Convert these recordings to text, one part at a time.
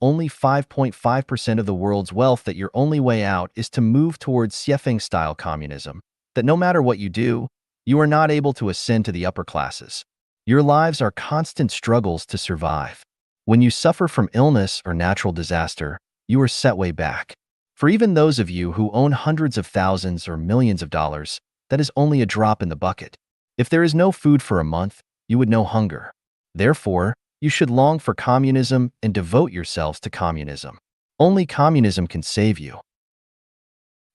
only 5.5% of the world's wealth, that your only way out is to move towards Xiefeng-style communism, that no matter what you do, you are not able to ascend to the upper classes. Your lives are constant struggles to survive. When you suffer from illness or natural disaster, you are set way back. For even those of you who own hundreds of thousands or millions of dollars, that is only a drop in the bucket. If there is no food for a month, you would know hunger. Therefore, you should long for communism and devote yourselves to communism. Only communism can save you.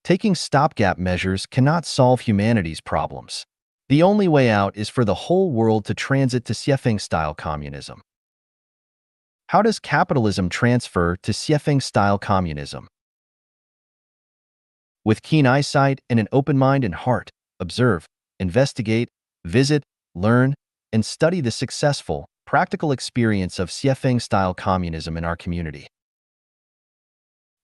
Taking stopgap measures cannot solve humanity's problems. The only way out is for the whole world to transit to Xiefeng-style communism. How does capitalism transfer to Xiefeng-style communism? With keen eyesight and an open mind and heart, observe, investigate, visit, learn, and study the successful, practical experience of Xiefeng-style communism in our community.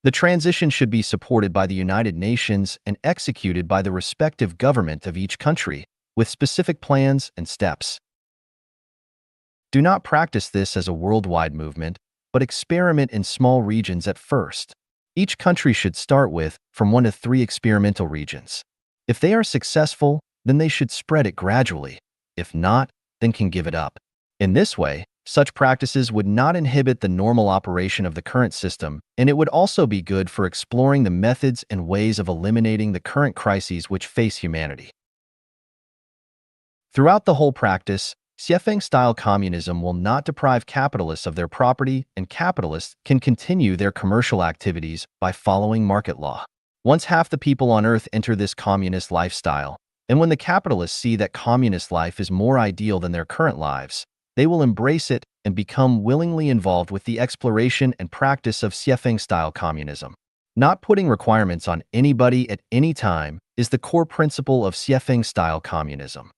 The transition should be supported by the United Nations and executed by the respective government of each country, with specific plans and steps. Do not practice this as a worldwide movement, but experiment in small regions at first. Each country should start with from 1 to 3 experimental regions. If they are successful, then they should spread it gradually. If not, then can give it up. In this way, such practices would not inhibit the normal operation of the current system, and it would also be good for exploring the methods and ways of eliminating the current crises which face humanity. Throughout the whole practice, Xiefeng-style communism will not deprive capitalists of their property, and capitalists can continue their commercial activities by following market law. Once half the people on Earth enter this communist lifestyle, and when the capitalists see that communist life is more ideal than their current lives, they will embrace it and become willingly involved with the exploration and practice of Xiefeng-style communism. Not putting requirements on anybody at any time is the core principle of Xiefeng-style communism.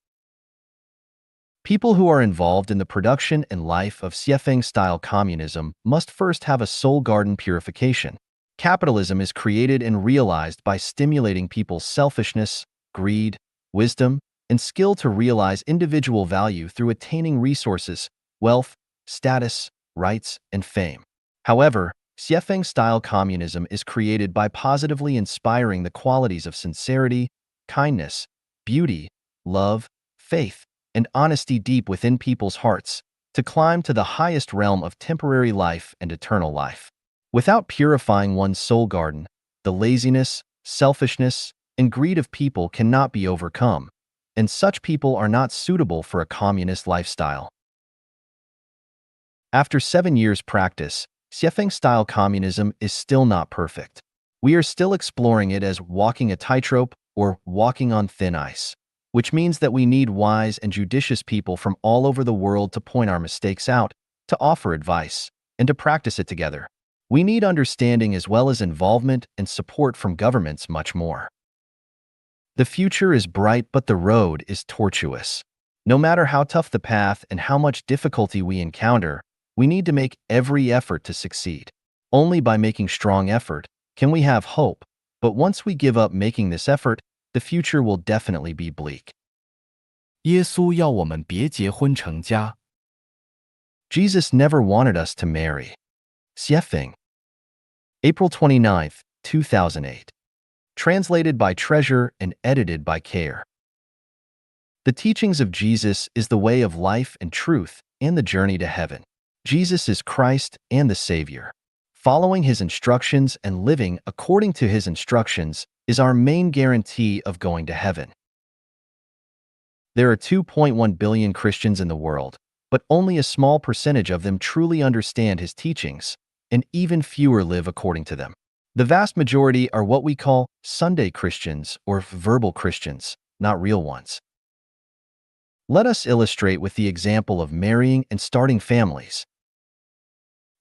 People who are involved in the production and life of Xiefeng-style communism must first have a soul garden purification. Capitalism is created and realized by stimulating people's selfishness, greed, wisdom, and skill to realize individual value through attaining resources, wealth, status, rights, and fame. However, Xiefeng-style communism is created by positively inspiring the qualities of sincerity, kindness, beauty, love, faith, and honesty deep within people's hearts, to climb to the highest realm of temporary life and eternal life. Without purifying one's soul garden, the laziness, selfishness, and greed of people cannot be overcome, and such people are not suitable for a communist lifestyle. After 7 years' practice, Xiefeng-style communism is still not perfect. We are still exploring it as walking a tightrope or walking on thin ice, which means that we need wise and judicious people from all over the world to point our mistakes out, to offer advice, and to practice it together. We need understanding as well as involvement and support from governments much more. The future is bright, but the road is tortuous. No matter how tough the path and how much difficulty we encounter, we need to make every effort to succeed. Only by making strong effort can we have hope, but once we give up making this effort, the future will definitely be bleak. 耶稣要我们别结婚成家。 Jesus never wanted us to marry. Xiefeng. April 29, 2008. Translated by Treasure and edited by Care. The teachings of Jesus is the way of life and truth and the journey to heaven. Jesus is Christ and the Savior. Following His instructions and living according to His instructions is our main guarantee of going to heaven. There are 2.1 billion Christians in the world, but only a small percentage of them truly understand His teachings, and even fewer live according to them. The vast majority are what we call Sunday Christians or verbal Christians, not real ones. Let us illustrate with the example of marrying and starting families.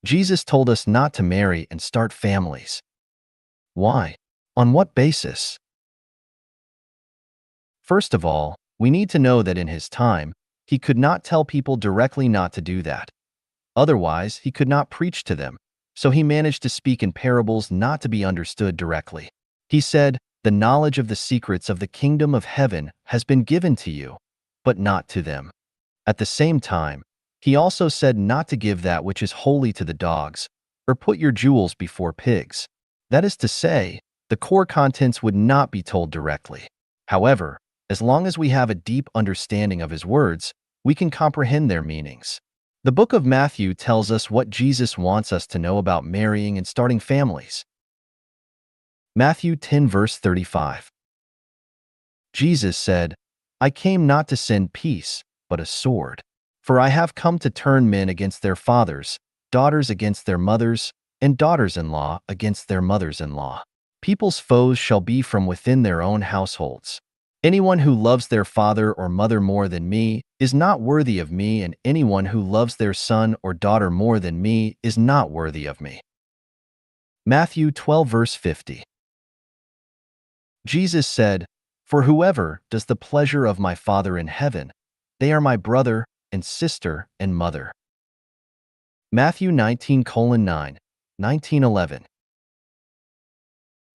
Jesus told us not to marry and start families. Why? On what basis? First of all, we need to know that in His time, He could not tell people directly not to do that. Otherwise, He could not preach to them, so He managed to speak in parables not to be understood directly. He said, "The knowledge of the secrets of the kingdom of heaven has been given to you, but not to them." At the same time, He also said not to give that which is holy to the dogs, or put your jewels before pigs. That is to say, the core contents would not be told directly. However, as long as we have a deep understanding of his words, we can comprehend their meanings. The book of Matthew tells us what Jesus wants us to know about marrying and starting families. Matthew 10 verse 35. Jesus said, I came not to send peace, but a sword. For I have come to turn men against their fathers, daughters against their mothers, and daughters-in-law against their mothers-in-law. People's foes shall be from within their own households. Anyone who loves their father or mother more than me is not worthy of me, and anyone who loves their son or daughter more than me is not worthy of me. Matthew 12 verse 50. Jesus said, For whoever does the pleasure of my Father in heaven, they are my brother and sister and mother. Matthew 19:9, 19:11.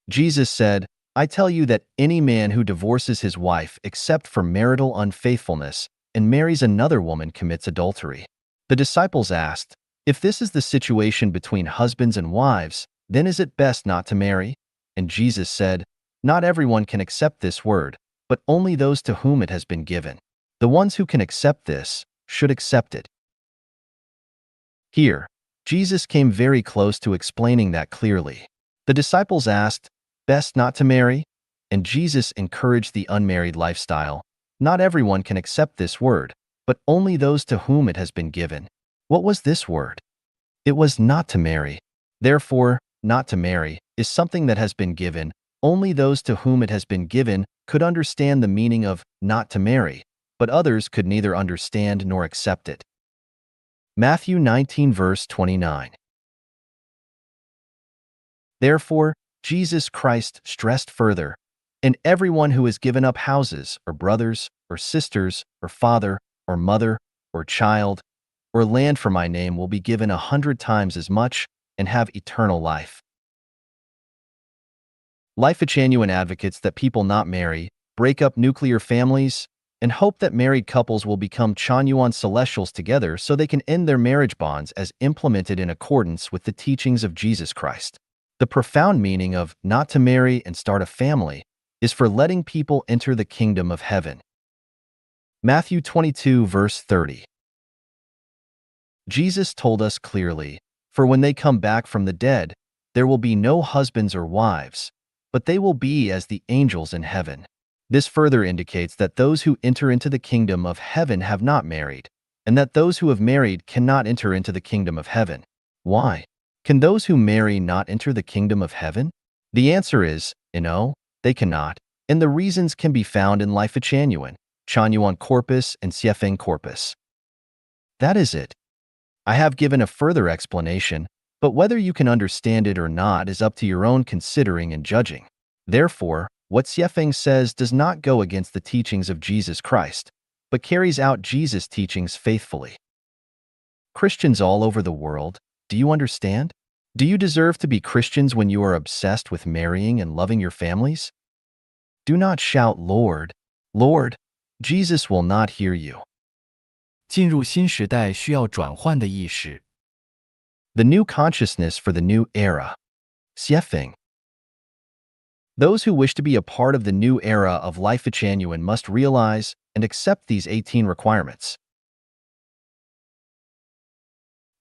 Jesus said, I tell you that any man who divorces his wife except for marital unfaithfulness and marries another woman commits adultery. The disciples asked, If this is the situation between husbands and wives, then is it best not to marry? And Jesus said, Not everyone can accept this word, but only those to whom it has been given. The ones who can accept this should accept it. Here, Jesus came very close to explaining that clearly. The disciples asked, Best not to marry? And Jesus encouraged the unmarried lifestyle. Not everyone can accept this word, but only those to whom it has been given. What was this word? It was not to marry. Therefore, not to marry is something that has been given. Only those to whom it has been given could understand the meaning of not to marry, but others could neither understand nor accept it. Matthew 19 verse 29. Therefore, Jesus Christ stressed further, and everyone who has given up houses, or brothers, or sisters, or father, or mother, or child, or land for my name will be given 100 times as much and have eternal life. Life genuine advocates that people not marry, break up nuclear families, and hope that married couples will become Chanyuan celestials together so they can end their marriage bonds as implemented in accordance with the teachings of Jesus Christ. The profound meaning of not to marry and start a family is for letting people enter the kingdom of heaven. Matthew 22 verse 30. Jesus told us clearly, For when they come back from the dead, there will be no husbands or wives, but they will be as the angels in heaven. This further indicates that those who enter into the kingdom of heaven have not married, and that those who have married cannot enter into the kingdom of heaven. Why? Can those who marry not enter the kingdom of heaven? The answer is, no, they cannot, and the reasons can be found in Life Genuine, Chanyuan Corpus and Siefeng Corpus. That is it. I have given a further explanation, but whether you can understand it or not is up to your own considering and judging. Therefore, what Siefeng says does not go against the teachings of Jesus Christ, but carries out Jesus' teachings faithfully. Christians all over the world, do you understand? Do you deserve to be Christians when you are obsessed with marrying and loving your families? Do not shout, Lord, Lord. Jesus will not hear you. 进入新时代需要转换的意识。 The new consciousness for the new era. Siefeng. Those who wish to be a part of the new era of Life Genuine must realize and accept these 18 requirements.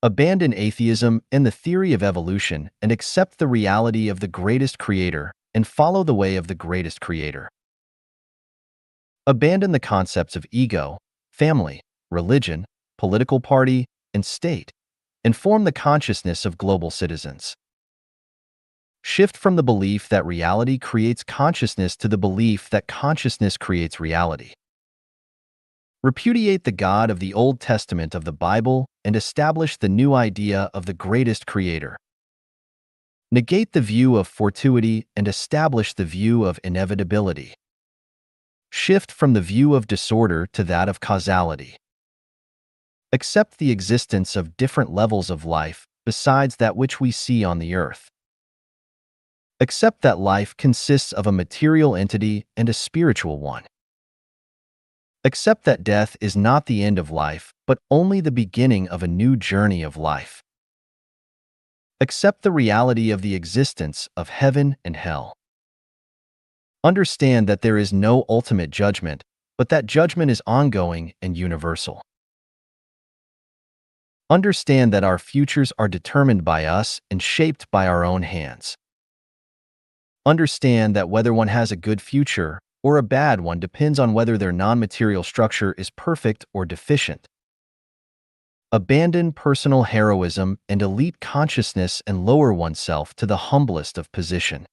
Abandon atheism and the theory of evolution and accept the reality of the greatest creator and follow the way of the greatest creator. Abandon the concepts of ego, family, religion, political party, and state, and form the consciousness of global citizens. Shift from the belief that reality creates consciousness to the belief that consciousness creates reality. Repudiate the God of the Old Testament of the Bible and establish the new idea of the greatest creator. Negate the view of fortuity and establish the view of inevitability. Shift from the view of disorder to that of causality. Accept the existence of different levels of life besides that which we see on the earth. Accept that life consists of a material entity and a spiritual one. Accept that death is not the end of life, but only the beginning of a new journey of life. Accept the reality of the existence of heaven and hell. Understand that there is no ultimate judgment, but that judgment is ongoing and universal. Understand that our futures are determined by us and shaped by our own hands. Understand that whether one has a good future or a bad one depends on whether their non-material structure is perfect or deficient. Abandon personal heroism and elite consciousness and lower oneself to the humblest of position.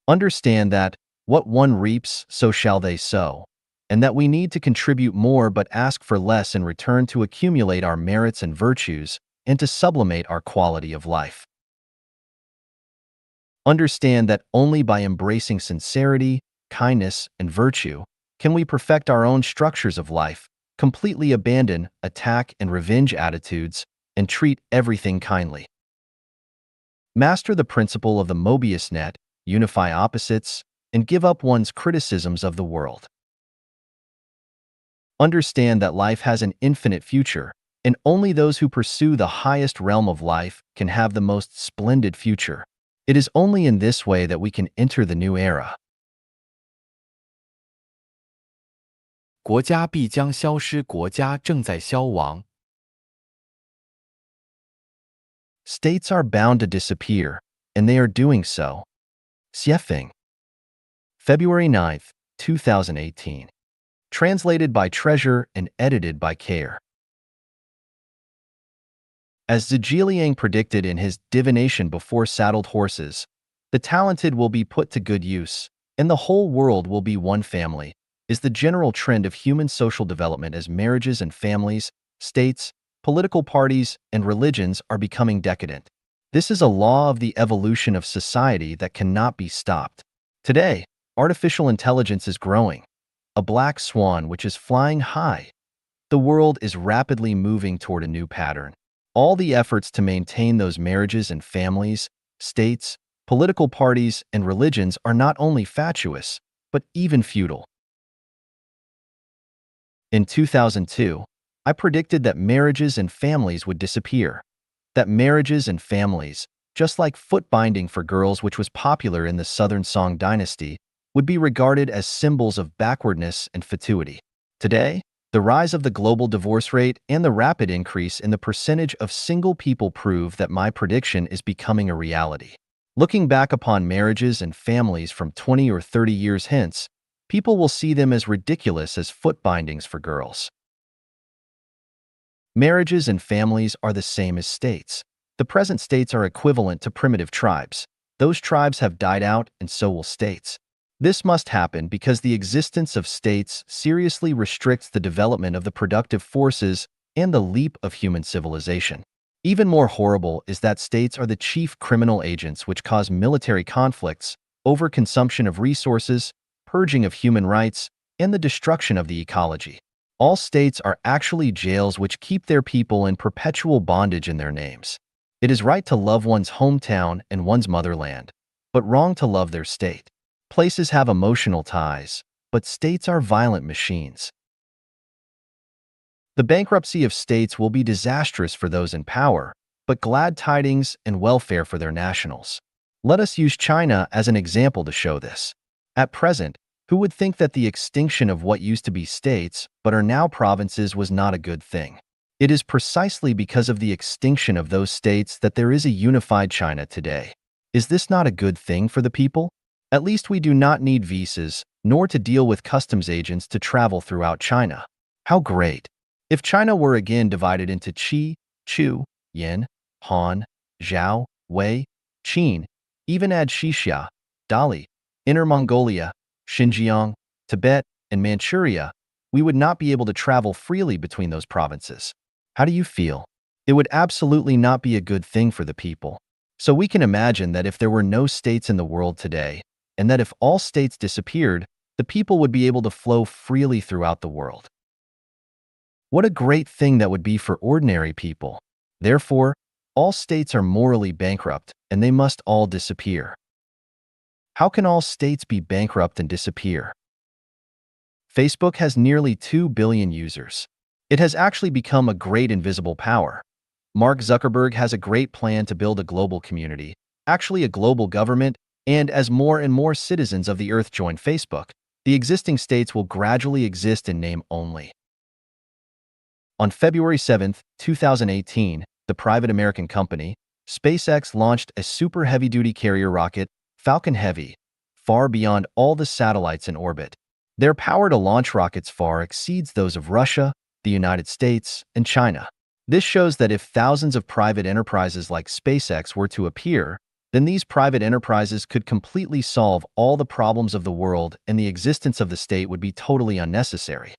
Understand that what one reaps, so shall they sow, and that we need to contribute more but ask for less in return to accumulate our merits and virtues and to sublimate our quality of life. Understand that only by embracing sincerity, kindness, and virtue can we perfect our own structures of life, completely abandon attack and revenge attitudes, and treat everything kindly. Master the principle of the Mobius net, unify opposites, and give up one's criticisms of the world. Understand that life has an infinite future, and only those who pursue the highest realm of life can have the most splendid future. It is only in this way that we can enter the new era. 国家必将消失，国家正在消亡。States are bound to disappear, and they are doing so. Xiefeng. February 9th, 2018. Translated by Treasure and edited by Care. As Zhejiang predicted in his Divination Before Saddled Horses, the talented will be put to good use, and the whole world will be one family, is the general trend of human social development as marriages and families, states, political parties, and religions are becoming decadent. This is a law of the evolution of society that cannot be stopped. Today, artificial intelligence is growing, a black swan which is flying high. The world is rapidly moving toward a new pattern. All the efforts to maintain those marriages and families, states, political parties, and religions are not only fatuous, but even futile. In 2002, I predicted that marriages and families would disappear. That marriages and families, just like foot binding for girls which was popular in the Southern Song dynasty, would be regarded as symbols of backwardness and fatuity. Today, the rise of the global divorce rate and the rapid increase in the percentage of single people prove that my prediction is becoming a reality. Looking back upon marriages and families from 20 or 30 years hence, people will see them as ridiculous as foot bindings for girls. Marriages and families are the same as states. The present states are equivalent to primitive tribes. Those tribes have died out, and so will states. This must happen because the existence of states seriously restricts the development of the productive forces and the leap of human civilization. Even more horrible is that states are the chief criminal agents which cause military conflicts, overconsumption of resources, purging of human rights, and the destruction of the ecology. All states are actually jails which keep their people in perpetual bondage in their names. It is right to love one's hometown and one's motherland, but wrong to love their state. Places have emotional ties, but states are violent machines. The bankruptcy of states will be disastrous for those in power, but glad tidings and welfare for their nationals. Let us use China as an example to show this. At present, who would think that the extinction of what used to be states but are now provinces was not a good thing? It is precisely because of the extinction of those states that there is a unified China today. Is this not a good thing for the people? At least we do not need visas, nor to deal with customs agents to travel throughout China. How great! If China were again divided into Qi, Chu, Yin, Han, Zhao, Wei, Qin, even add Xixia, Dali, Inner Mongolia, Xinjiang, Tibet, and Manchuria, we would not be able to travel freely between those provinces. How do you feel? It would absolutely not be a good thing for the people. So we can imagine that if there were no states in the world today, and that if all states disappeared, the people would be able to flow freely throughout the world. What a great thing that would be for ordinary people. Therefore, all states are morally bankrupt, and they must all disappear. How can all states be bankrupt and disappear? Facebook has nearly 2 billion users. It has actually become a great invisible power. Mark Zuckerberg has a great plan to build a global community, actually a global government, and as more and more citizens of the Earth join Facebook, the existing states will gradually exist in name only. On February 7, 2018, the private American company, SpaceX launched a super heavy-duty carrier rocket, Falcon Heavy, far beyond all the satellites in orbit. Their power to launch rockets far exceeds those of Russia, the United States, and China. This shows that if thousands of private enterprises like SpaceX were to appear, then these private enterprises could completely solve all the problems of the world and the existence of the state would be totally unnecessary.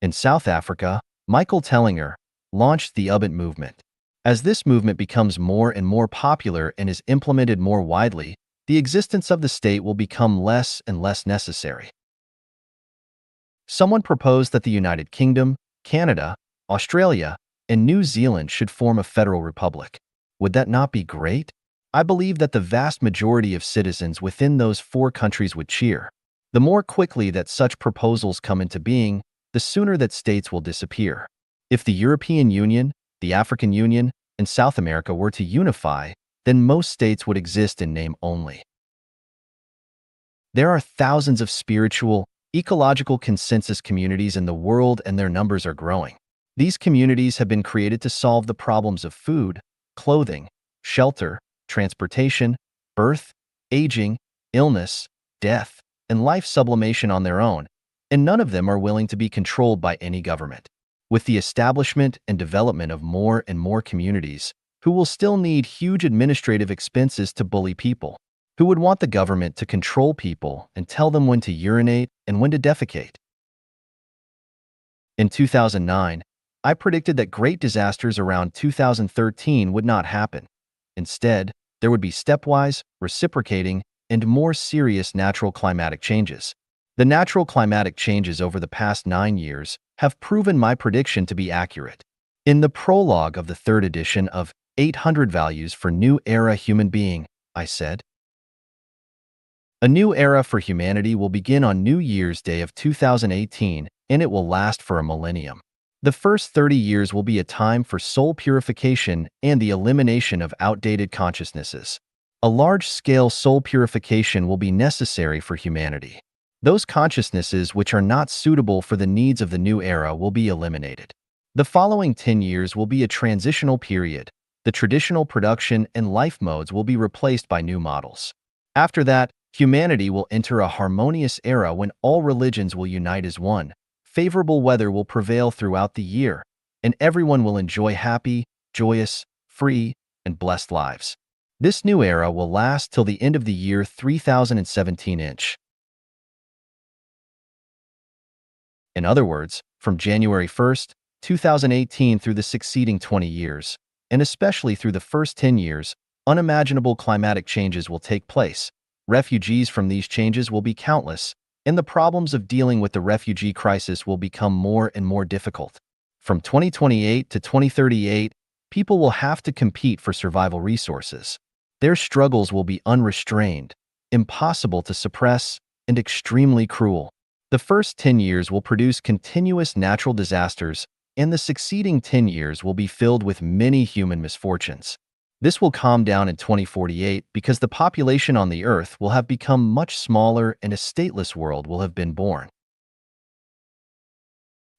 In South Africa, Michael Tellinger launched the Ubuntu movement. As this movement becomes more and more popular and is implemented more widely, the existence of the state will become less and less necessary. Someone proposed that the United Kingdom, Canada, Australia, and New Zealand should form a federal republic. Would that not be great? I believe that the vast majority of citizens within those 4 countries would cheer. The more quickly that such proposals come into being, the sooner that states will disappear. If the European Union, the African Union, and South America were to unify, then most states would exist in name only. There are thousands of spiritual, ecological consensus communities in the world and their numbers are growing. These communities have been created to solve the problems of food, clothing, shelter, transportation, birth, aging, illness, death, and life sublimation on their own, and none of them are willing to be controlled by any government. With the establishment and development of more and more communities, who will still need huge administrative expenses to bully people, who would want the government to control people and tell them when to urinate and when to defecate. In 2009, I predicted that great disasters around 2013 would not happen. Instead, there would be stepwise, reciprocating, and more serious natural climatic changes. The natural climatic changes over the past 9 years have proven my prediction to be accurate. In the prologue of the 3rd edition of 800 Values for New Era Human Being, I said, "A new era for humanity will begin on New Year's Day of 2018, and it will last for a millennium. The first 30 years will be a time for soul purification and the elimination of outdated consciousnesses. A large-scale soul purification will be necessary for humanity. Those consciousnesses which are not suitable for the needs of the new era will be eliminated. The following 10 years will be a transitional period. The traditional production and life modes will be replaced by new models. After that, humanity will enter a harmonious era when all religions will unite as one. Favorable weather will prevail throughout the year, and everyone will enjoy happy, joyous, free, and blessed lives. This new era will last till the end of the year 3017-inch. In other words, from January 1st, 2018 through the succeeding 20 years, and especially through the first 10 years, unimaginable climatic changes will take place. Refugees from these changes will be countless, and the problems of dealing with the refugee crisis will become more and more difficult. From 2028 to 2038, people will have to compete for survival resources. Their struggles will be unrestrained, impossible to suppress, and extremely cruel. The first 10 years will produce continuous natural disasters, and the succeeding 10 years will be filled with many human misfortunes. This will calm down in 2048 because the population on the Earth will have become much smaller and a stateless world will have been born.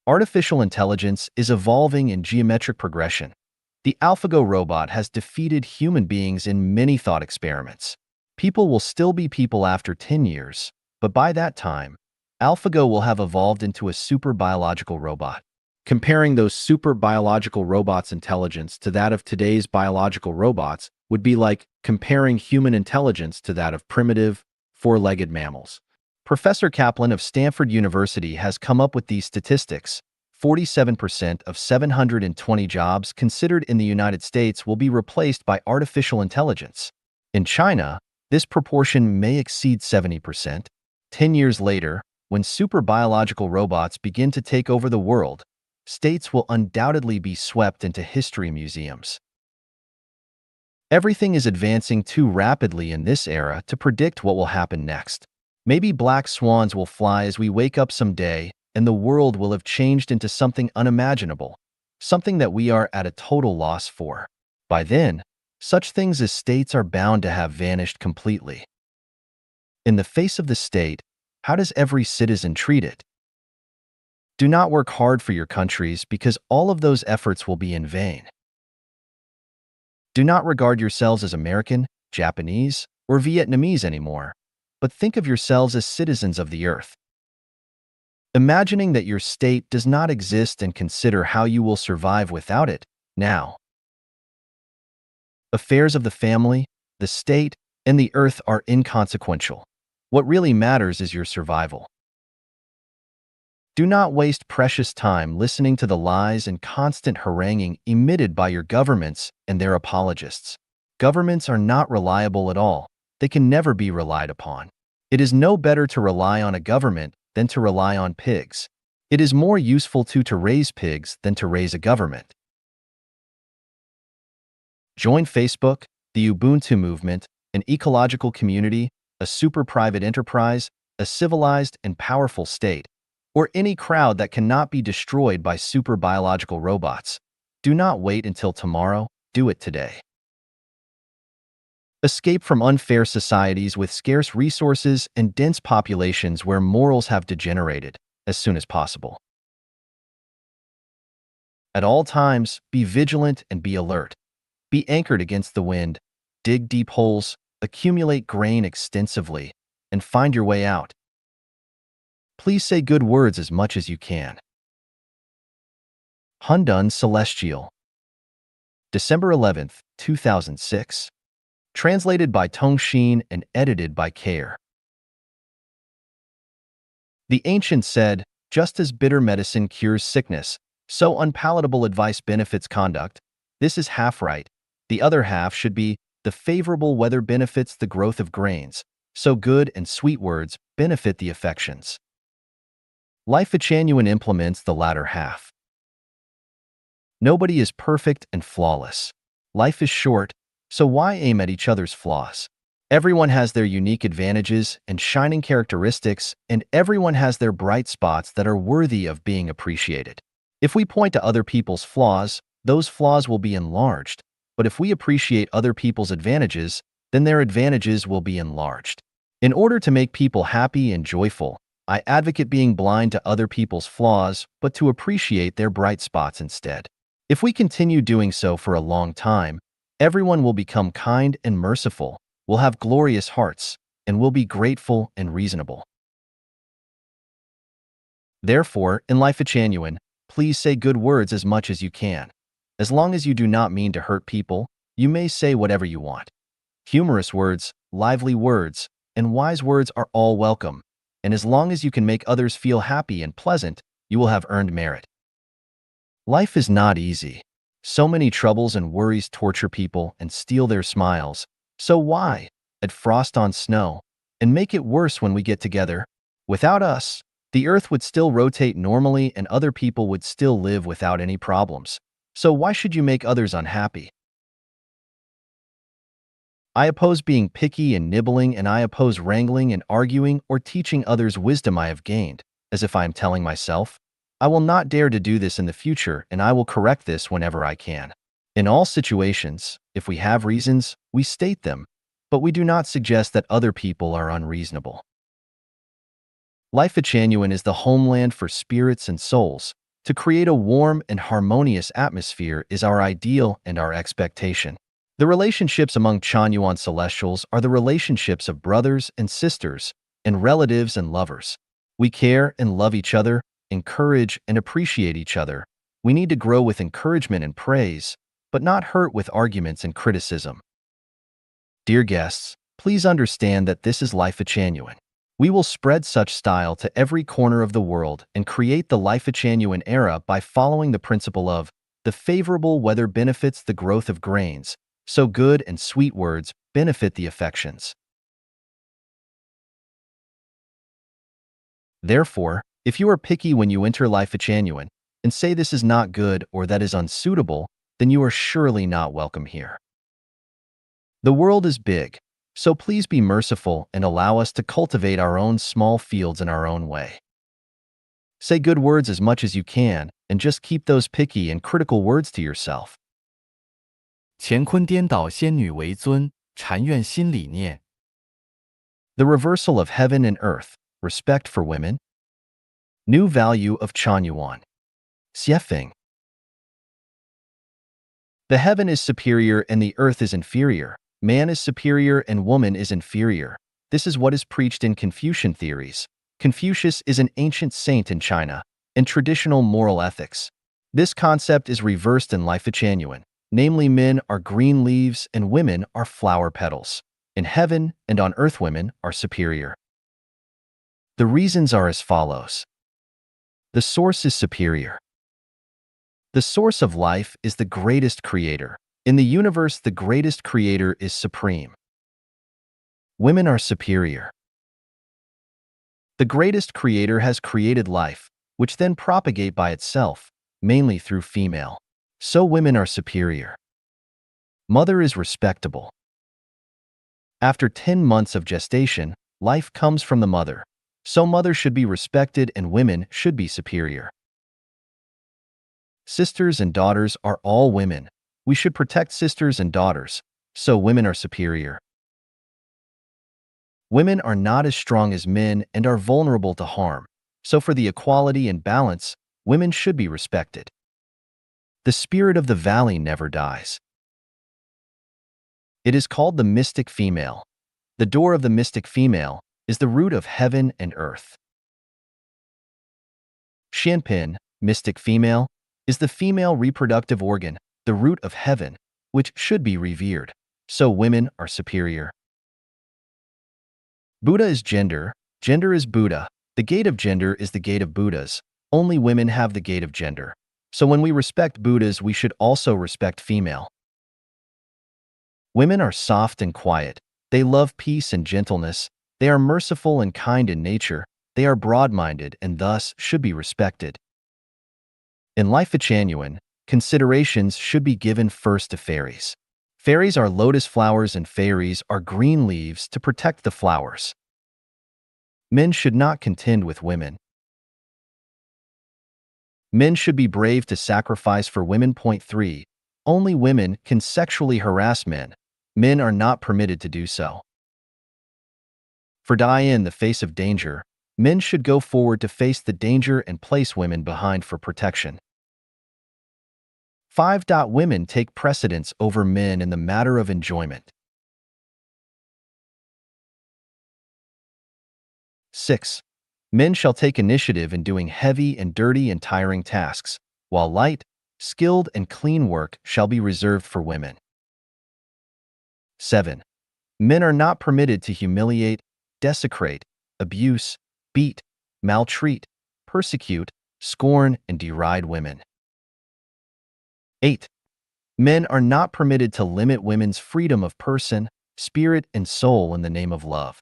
Artificial intelligence is evolving in geometric progression. The AlphaGo robot has defeated human beings in many thought experiments. People will still be people after 10 years, but by that time, AlphaGo will have evolved into a super biological robot. Comparing those super biological robots' intelligence to that of today's biological robots would be like comparing human intelligence to that of primitive, four-legged mammals. Professor Kaplan of Stanford University has come up with these statistics. 47% of 720 jobs considered in the United States will be replaced by artificial intelligence. In China, this proportion may exceed 70%. 10 years later, when super biological robots begin to take over the world, states will undoubtedly be swept into history museums. Everything is advancing too rapidly in this era to predict what will happen next. Maybe black swans will fly as we wake up someday, and the world will have changed into something unimaginable. something that we are at a total loss for. By then, such things as states are bound to have vanished completely. In the face of the state, how does every citizen treat it? Do not work hard for your countries because all of those efforts will be in vain. Do not regard yourselves as American, Japanese, or Vietnamese anymore, but think of yourselves as citizens of the earth. Imagining that your state does not exist and consider how you will survive without it, now. Affairs of the family, the state, and the earth are inconsequential. What really matters is your survival. Do not waste precious time listening to the lies and constant haranguing emitted by your governments and their apologists. Governments are not reliable at all. They can never be relied upon. It is no better to rely on a government than to rely on pigs. It is more useful to raise pigs than to raise a government. Join Facebook, the Ubuntu movement, an ecological community, a super private enterprise, a civilized and powerful state, or any crowd that cannot be destroyed by super biological robots. Do not wait until tomorrow, do it today. Escape from unfair societies with scarce resources and dense populations where morals have degenerated as soon as possible. At all times, be vigilant and be alert. Be anchored against the wind, dig deep holes, accumulate grain extensively, and find your way out. Please say good words as much as you can. Hundun Celestial. December 11th, 2006. Translated by Tong Xin and edited by Care. The ancient said, just as bitter medicine cures sickness, so unpalatable advice benefits conduct. This is half right. The other half should be, the favorable weather benefits the growth of grains, so good and sweet words benefit the affections. Life genuine implements the latter half. Nobody is perfect and flawless. Life is short, so why aim at each other's flaws? Everyone has their unique advantages and shining characteristics, and everyone has their bright spots that are worthy of being appreciated. If we point to other people's flaws, those flaws will be enlarged. But if we appreciate other people's advantages, then their advantages will be enlarged. In order to make people happy and joyful, I advocate being blind to other people's flaws, but to appreciate their bright spots instead. If we continue doing so for a long time, everyone will become kind and merciful, will have glorious hearts, and will be grateful and reasonable. Therefore, in life genuine, please say good words as much as you can. As long as you do not mean to hurt people, you may say whatever you want. Humorous words, lively words, and wise words are all welcome, and as long as you can make others feel happy and pleasant, you will have earned merit. Life is not easy. So many troubles and worries torture people and steal their smiles. So why add frost on snow and make it worse when we get together? Without us, the earth would still rotate normally and other people would still live without any problems. So why should you make others unhappy? I oppose being picky and nibbling, and I oppose wrangling and arguing or teaching others wisdom I have gained, as if I am telling myself. I will not dare to do this in the future, and I will correct this whenever I can. In all situations, if we have reasons, we state them, but we do not suggest that other people are unreasonable. Life genuine is the homeland for spirits and souls. To create a warm and harmonious atmosphere is our ideal and our expectation. The relationships among Chanyuan Celestials are the relationships of brothers and sisters, and relatives and lovers. We care and love each other, encourage and appreciate each other. We need to grow with encouragement and praise, but not hurt with arguments and criticism. Dear guests, please understand that this is life genuine. We will spread such style to every corner of the world and create the life genuine era by following the principle of the favorable weather benefits the growth of grains, so good and sweet words benefit the affections. Therefore, if you are picky when you enter life genuine and say this is not good or that is unsuitable, then you are surely not welcome here. The world is big, so please be merciful and allow us to cultivate our own small fields in our own way. Say good words as much as you can, and just keep those picky and critical words to yourself. 乾坤颠倒，仙女为尊，禅院新理念。The reversal of heaven and earth, respect for women. New value of Chanyuan. Xiefeng. The heaven is superior and the earth is inferior. Man is superior and woman is inferior. This is what is preached in Confucian theories. Confucius is an ancient saint in China and traditional moral ethics. This concept is reversed in Life-Chanuan. Namely, men are green leaves and women are flower petals. In heaven and on earth, women are superior. The reasons are as follows. The source is superior. The source of life is the greatest creator. In the universe, the greatest creator is supreme. Women are superior. The greatest creator has created life, which then propagate by itself, mainly through female. So women are superior. Mother is respectable. After 10 months of gestation, life comes from the mother. So mother should be respected and women should be superior. Sisters and daughters are all women. We should protect sisters and daughters. So women are superior. Women are not as strong as men and are vulnerable to harm. So for the equality and balance, women should be respected. The spirit of the valley never dies. It is called the mystic female. The door of the mystic female is the root of heaven and earth. Xianpin, mystic female, is the female reproductive organ, the root of heaven, which should be revered. So women are superior. Buddha is gender. Gender is Buddha. The gate of gender is the gate of Buddhas. Only women have the gate of gender. So when we respect Buddhas, we should also respect female. Women are soft and quiet. They love peace and gentleness. They are merciful and kind in nature. They are broad-minded and thus should be respected. In Life-Chanuan, considerations should be given first to fairies. Fairies are lotus flowers and fairies are green leaves to protect the flowers. Men should not contend with women. Men should be brave to sacrifice for women. Point 3. Only women can sexually harass men. Men are not permitted to do so. For die in the face of danger, men should go forward to face the danger and place women behind for protection. 5. Women take precedence over men in the matter of enjoyment. 6. Men shall take initiative in doing heavy and dirty and tiring tasks, while light, skilled and clean work shall be reserved for women. 7. Men are not permitted to humiliate, desecrate, abuse, beat, maltreat, persecute, scorn, and deride women. 8. Men are not permitted to limit women's freedom of person, spirit, and soul in the name of love.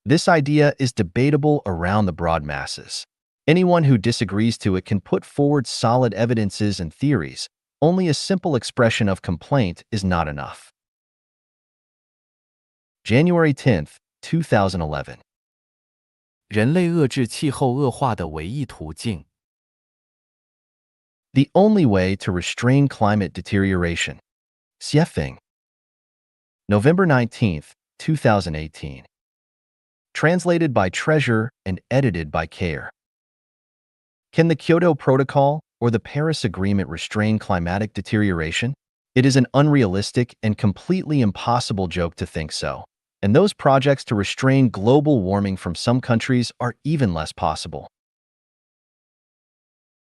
This idea is debatable around the broad masses. Anyone who disagrees to it can put forward solid evidences and theories. Only a simple expression of complaint is not enough. January 10, 2011. 人类遏制气候恶化的唯一途径。The only way to restrain climate deterioration. Xiefeng. November 19, 2018. Translated by Treasure and edited by Care. Can the Kyoto Protocol or the Paris Agreement restrain climatic deterioration? It is an unrealistic and completely impossible joke to think so. And those projects to restrain global warming from some countries are even less possible.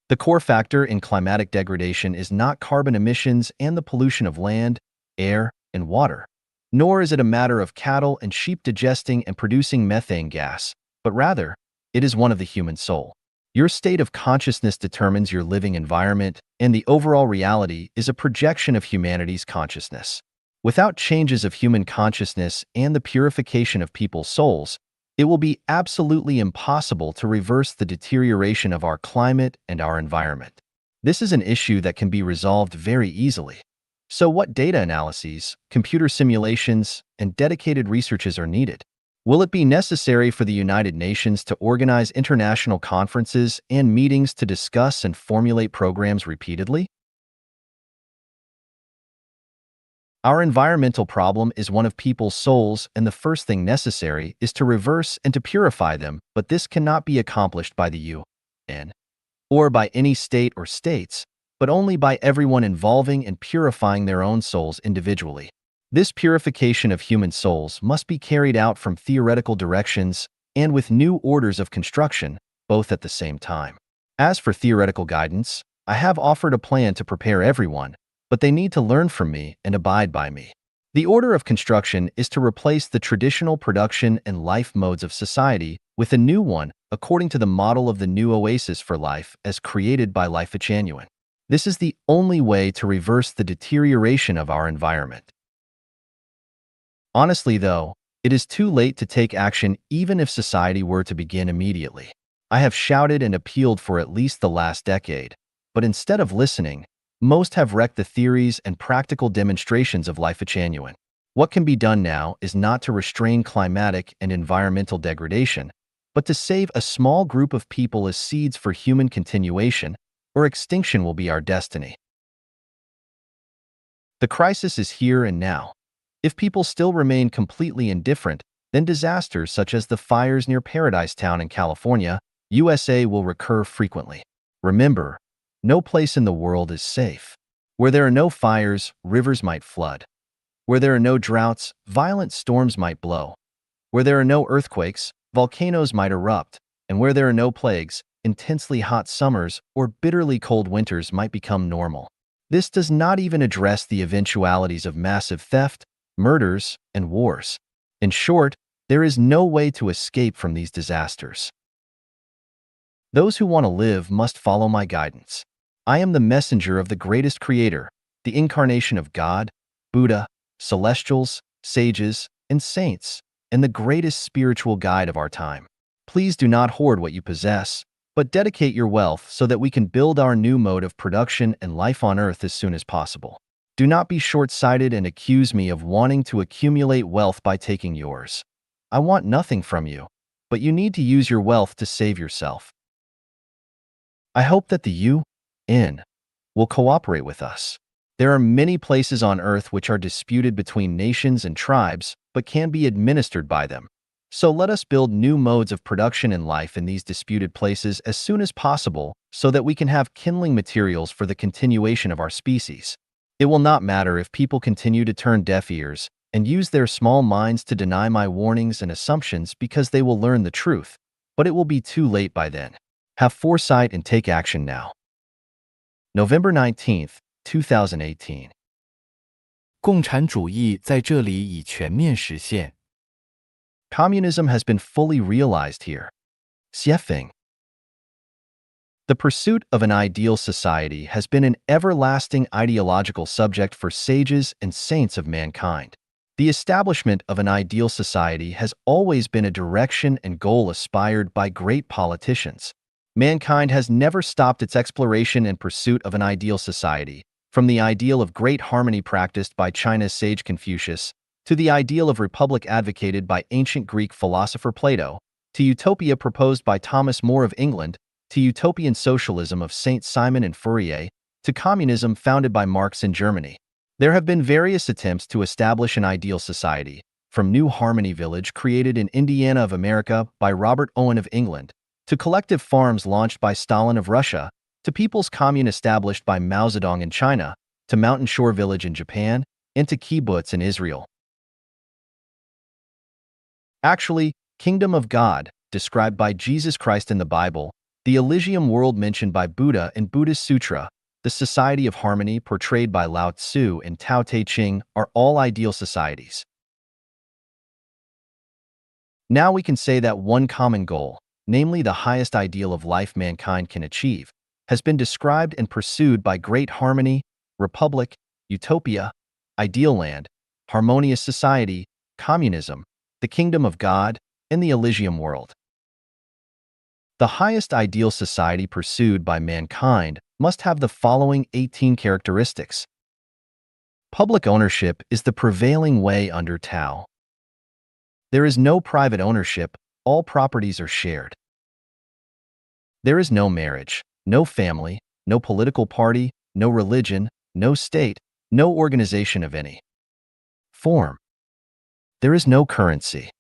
The core factor in climatic degradation is not carbon emissions and the pollution of land, air, and water. Nor is it a matter of cattle and sheep digesting and producing methane gas, but rather, it is one of the human soul. Your state of consciousness determines your living environment, and the overall reality is a projection of humanity's consciousness. Without changes of human consciousness and the purification of people's souls, it will be absolutely impossible to reverse the deterioration of our climate and our environment. This is an issue that can be resolved very easily. So what data analyses, computer simulations, and dedicated researches are needed? Will it be necessary for the United Nations to organize international conferences and meetings to discuss and formulate programs repeatedly? Our environmental problem is one of people's souls, and the first thing necessary is to reverse and to purify them, but this cannot be accomplished by the UN or by any state or states, but only by everyone involving and purifying their own souls individually. This purification of human souls must be carried out from theoretical directions and with new orders of construction, both at the same time. As for theoretical guidance, I have offered a plan to prepare everyone, but they need to learn from me and abide by me. The order of construction is to replace the traditional production and life modes of society with a new one according to the model of the new oasis for life as created by Life Genuine. This is the only way to reverse the deterioration of our environment. Honestly, though, it is too late to take action even if society were to begin immediately. I have shouted and appealed for at least the last decade, but instead of listening, most have wrecked the theories and practical demonstrations of Life Genuine. What can be done now is not to restrain climatic and environmental degradation, but to save a small group of people as seeds for human continuation, or extinction will be our destiny. The crisis is here and now. If people still remain completely indifferent, then disasters such as the fires near Paradise Town in California, USA will recur frequently. Remember, no place in the world is safe. Where there are no fires, rivers might flood. Where there are no droughts, violent storms might blow. Where there are no earthquakes, volcanoes might erupt. And where there are no plagues, intensely hot summers or bitterly cold winters might become normal. This does not even address the eventualities of massive theft, murders, and wars. In short, there is no way to escape from these disasters. Those who want to live must follow my guidance. I am the messenger of the greatest creator, the incarnation of God, Buddha, celestials, sages, and saints, and the greatest spiritual guide of our time. Please do not hoard what you possess, but dedicate your wealth so that we can build our new mode of production and life on Earth as soon as possible. Do not be short-sighted and accuse me of wanting to accumulate wealth by taking yours. I want nothing from you, but you need to use your wealth to save yourself. I hope that the UN will cooperate with us. There are many places on Earth which are disputed between nations and tribes, but can be administered by them. So let us build new modes of production and life in these disputed places as soon as possible so that we can have kindling materials for the continuation of our species. It will not matter if people continue to turn deaf ears and use their small minds to deny my warnings and assumptions because they will learn the truth, but it will be too late by then. Have foresight and take action now. November 19th, 2018. 共产主义在这里已全面实现。Communism has been fully realized here. Xiefeng. The pursuit of an ideal society has been an everlasting ideological subject for sages and saints of mankind. The establishment of an ideal society has always been a direction and goal aspired by great politicians. Mankind has never stopped its exploration and pursuit of an ideal society, from the ideal of great harmony practiced by China's sage Confucius, to the ideal of republic advocated by ancient Greek philosopher Plato, to utopia proposed by Thomas More of England, to utopian socialism of Saint Simon and Fourier, to communism founded by Marx in Germany. There have been various attempts to establish an ideal society, from New Harmony Village created in Indiana of America by Robert Owen of England, to collective farms launched by Stalin of Russia, to People's Commune established by Mao Zedong in China, to Mountain Shore Village in Japan, and to kibbutz in Israel. Actually, Kingdom of God, described by Jesus Christ in the Bible, the Elysium world mentioned by Buddha in Buddhist Sutra, the Society of Harmony portrayed by Lao Tzu in Tao Te Ching are all ideal societies. Now we can say that one common goal, namely the highest ideal of life mankind can achieve, has been described and pursued by great harmony, republic, utopia, ideal land, harmonious society, communism, the kingdom of God, and the Elysium world. The highest ideal society pursued by mankind must have the following 18 characteristics. Public ownership is the prevailing way under Tao. There is no private ownership, all properties are shared. There is no marriage, no family, no political party, no religion, no state, no organization of any form. There is no currency.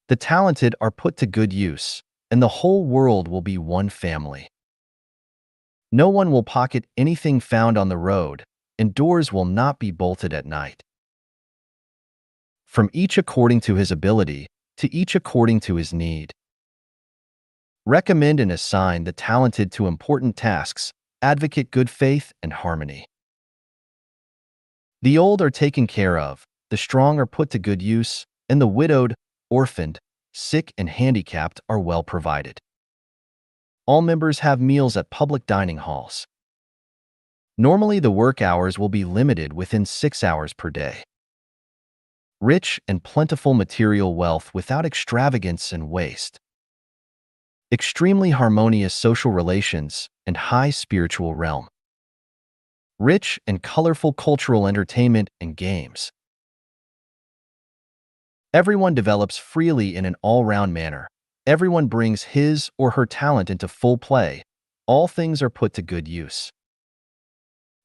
The talented are put to good use, and the whole world will be one family. No one will pocket anything found on the road, and doors will not be bolted at night. From each according to his ability, to each according to his need. Recommend and assign the talented to important tasks, advocate good faith and harmony. The old are taken care of, the strong are put to good use, and the widowed, orphaned, sick, and handicapped are well provided. All members have meals at public dining halls. Normally, the work hours will be limited within 6 hours per day. Rich and plentiful material wealth without extravagance and waste. Extremely harmonious social relations and high spiritual realm. Rich and colorful cultural entertainment and games. Everyone develops freely in an all-round manner. Everyone brings his or her talent into full play. All things are put to good use.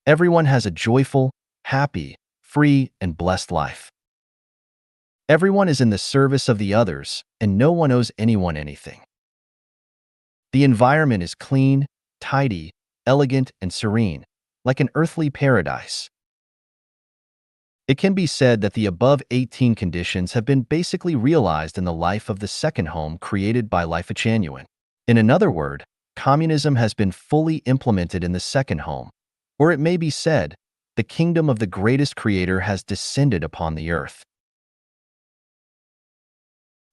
Everyone has a joyful, happy, free, and blessed life. Everyone is in the service of the others, and no one owes anyone anything. The environment is clean, tidy, elegant, and serene, like an earthly paradise. It can be said that the above 18 conditions have been basically realized in the life of the second home created by Life Genuine. In another word, communism has been fully implemented in the second home, or it may be said, the kingdom of the greatest creator has descended upon the earth.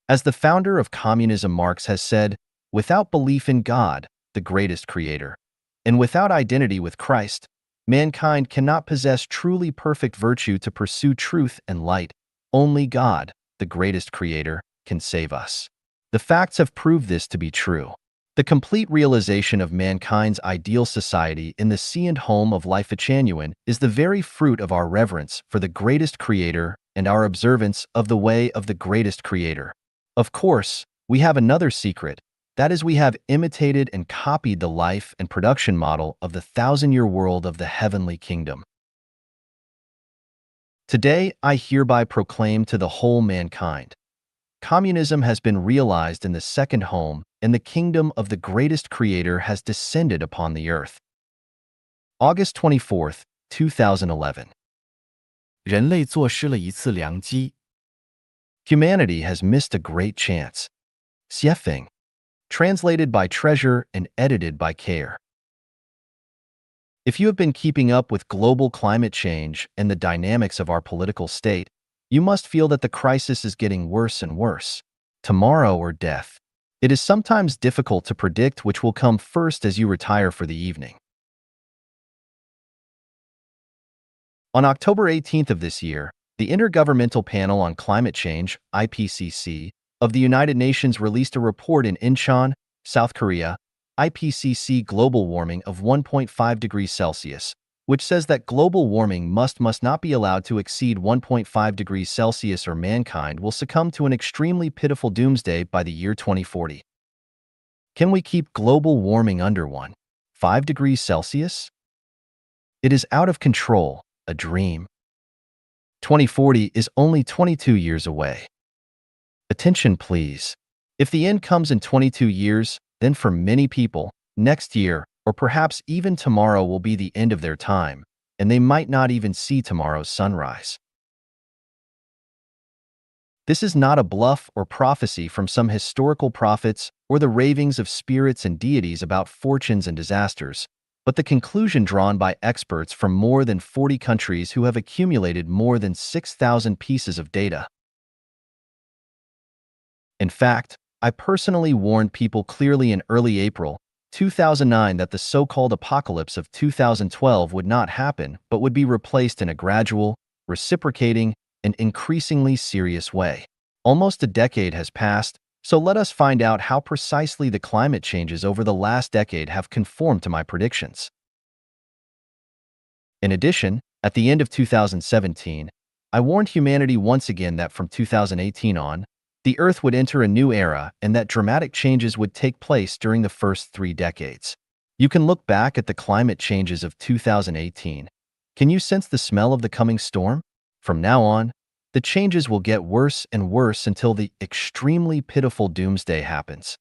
As the founder of communism Marx has said, without belief in God, the greatest creator, and without identity with Christ, mankind cannot possess truly perfect virtue to pursue truth and light. Only God, the greatest creator, can save us. The facts have proved this to be true. The complete realization of mankind's ideal society in the sea and home of Life Genuine is the very fruit of our reverence for the greatest creator and our observance of the way of the greatest creator. Of course, we have another secret. That is, we have imitated and copied the life and production model of the thousand-year world of the heavenly kingdom. Today, I hereby proclaim to the whole mankind, communism has been realized in the second home, and the kingdom of the greatest creator has descended upon the earth. August 24, 2011. 人类错失了一次良机。 Humanity has missed a great chance. Xiefeng. Translated by Treasure and edited by Care. If you have been keeping up with global climate change and the dynamics of our political state, you must feel that the crisis is getting worse and worse. Tomorrow or death. It is sometimes difficult to predict which will come first as you retire for the evening. On October 18th of this year, the Intergovernmental Panel on Climate Change, IPCC, of the United Nations released a report in Incheon, South Korea, IPCC global warming of 1.5 degrees Celsius, which says that global warming must not be allowed to exceed 1.5 degrees Celsius or mankind will succumb to an extremely pitiful doomsday by the year 2040. Can we keep global warming under 1.5 degrees Celsius? It is out of control, a dream. 2040 is only 22 years away. Attention, please. If the end comes in 22 years, then for many people, next year, or perhaps even tomorrow will be the end of their time, and they might not even see tomorrow's sunrise. This is not a bluff or prophecy from some historical prophets or the ravings of spirits and deities about fortunes and disasters, but the conclusion drawn by experts from more than 40 countries who have accumulated more than 6,000 pieces of data. In fact, I personally warned people clearly in early April 2009 that the so-called apocalypse of 2012 would not happen but would be replaced in a gradual, reciprocating, and increasingly serious way. Almost a decade has passed, so let us find out how precisely the climate changes over the last decade have conformed to my predictions. In addition, at the end of 2017, I warned humanity once again that from 2018 on, the Earth would enter a new era and that dramatic changes would take place during the first 3 decades. You can look back at the climate changes of 2018. Can you sense the smell of the coming storm? From now on, the changes will get worse and worse until the extremely pitiful doomsday happens.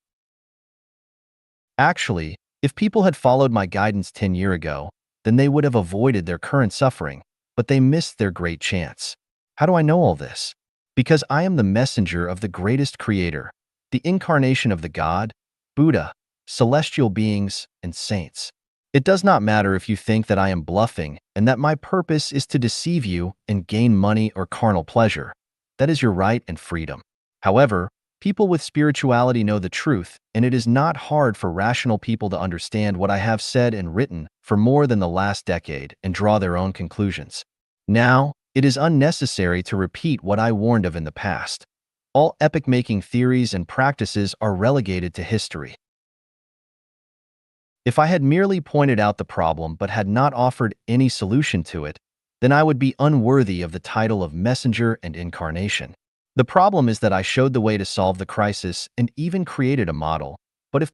Actually, if people had followed my guidance 10 years ago, then they would have avoided their current suffering, but they missed their great chance. How do I know all this? Because I am the messenger of the greatest creator, the incarnation of the God, Buddha, celestial beings, and saints. It does not matter if you think that I am bluffing and that my purpose is to deceive you and gain money or carnal pleasure. That is your right and freedom. However, people with spirituality know the truth, and it is not hard for rational people to understand what I have said and written for more than the last decade and draw their own conclusions. Now, it is unnecessary to repeat what I warned of in the past. All epoch-making theories and practices are relegated to history. If I had merely pointed out the problem but had not offered any solution to it, then I would be unworthy of the title of messenger and incarnation. The problem is that I showed the way to solve the crisis and even created a model, but if